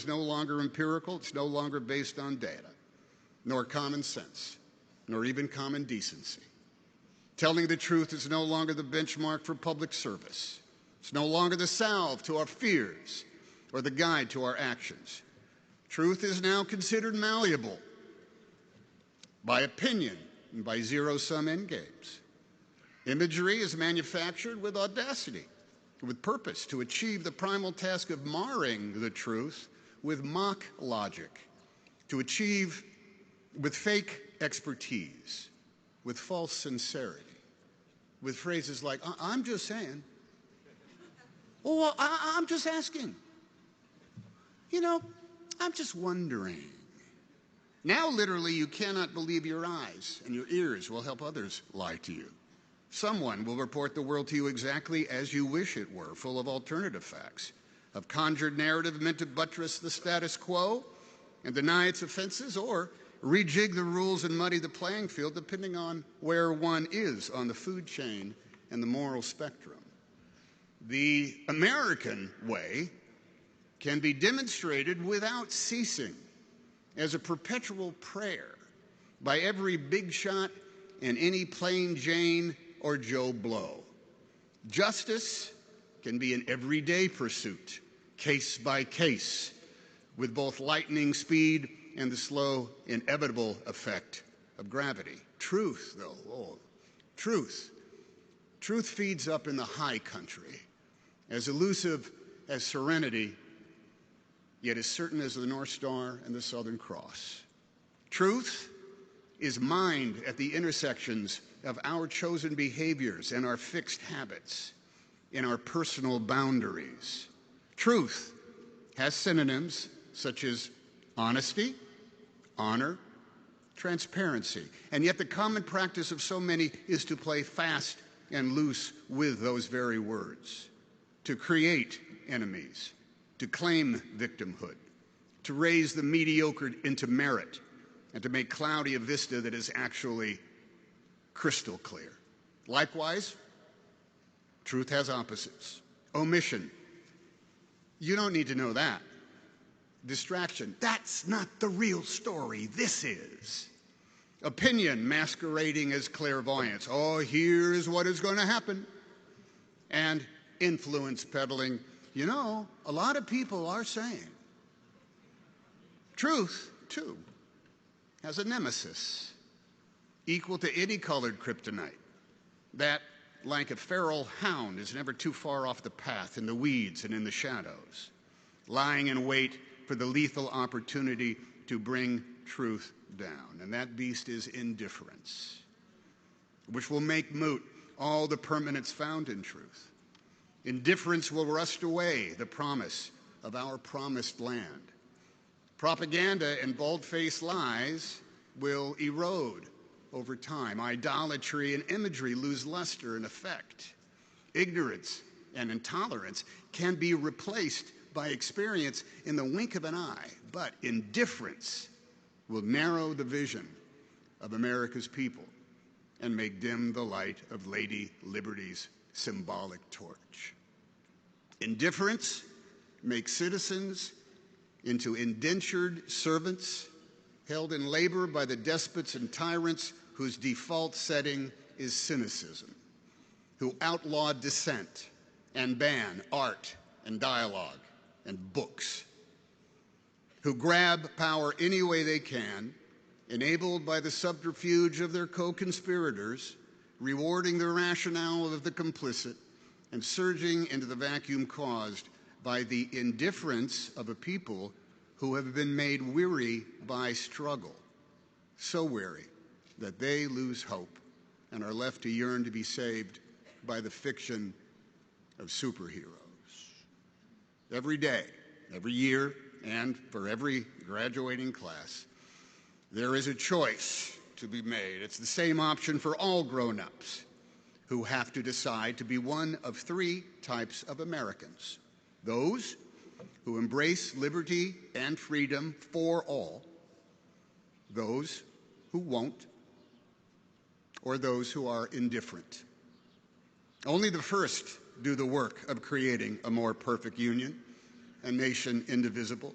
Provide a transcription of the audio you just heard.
is no longer empirical. It's no longer based on data, nor common sense, nor even common decency. Telling the truth is no longer the benchmark for public service. It's no longer the salve to our fears or the guide to our actions. Truth is now considered malleable by opinion and by zero-sum endgames. Imagery is manufactured with audacity, with purpose to achieve the primal task of marring the truth with mock logic, to achieve with fake expertise, with false sincerity, with phrases like, I'm just saying, or I'm just asking, I'm just wondering. Now, literally, you cannot believe your eyes, and your ears will help others lie to you. Someone will report the world to you exactly as you wish it were, full of alternative facts, of conjured narrative meant to buttress the status quo and deny its offenses, or rejig the rules and muddy the playing field depending on where one is on the food chain and the moral spectrum. The American way can be demonstrated without ceasing as a perpetual prayer by every big shot and any plain Jane or Joe Blow. Justice can be an everyday pursuit, case by case, with both lightning speed and the slow, inevitable effect of gravity. Truth, though, truth. Truth feeds up in the high country, as elusive as serenity, yet as certain as the North Star and the Southern Cross. Truth is mined at the intersections of our chosen behaviors and our fixed habits, in our personal boundaries. Truth has synonyms such as honesty, honor, transparency, and yet the common practice of so many is to play fast and loose with those very words, to create enemies, to claim victimhood, to raise the mediocre into merit, and to make cloudy a vista that is actually crystal clear. Likewise, truth has opposites. Omission. You don't need to know that. Distraction. That's not the real story. This is. Opinion masquerading as clairvoyance. Oh, here's what is going to happen. And influence peddling. A lot of people are saying. Truth, too, has a nemesis equal to any colored kryptonite that, like a feral hound, is never too far off the path in the weeds and in the shadows, lying in wait for the lethal opportunity to bring truth down. And that beast is indifference, which will make moot all the permanence found in truth. Indifference will rust away the promise of our promised land. Propaganda and bald-faced lies will erode over time. Idolatry and imagery lose luster and effect. Ignorance and intolerance can be replaced by experience in the wink of an eye, but indifference will narrow the vision of America's people and make dim the light of Lady Liberty's symbolic torch. Indifference makes citizens into indentured servants held in labor by the despots and tyrants whose default setting is cynicism, who outlaw dissent and ban art and dialogue and books, who grab power any way they can, enabled by the subterfuge of their co-conspirators, rewarding the rationale of the complicit, and surging into the vacuum caused by the indifference of a people who have been made weary by struggle, so weary that they lose hope and are left to yearn to be saved by the fiction of superheroes. Every day, every year, and for every graduating class, there is a choice to be made. It's the same option for all grown-ups who have to decide to be one of three types of Americans: those who embrace liberty and freedom for all, those who won't, or those who are indifferent. Only the first do the work of creating a more perfect union, a nation indivisible.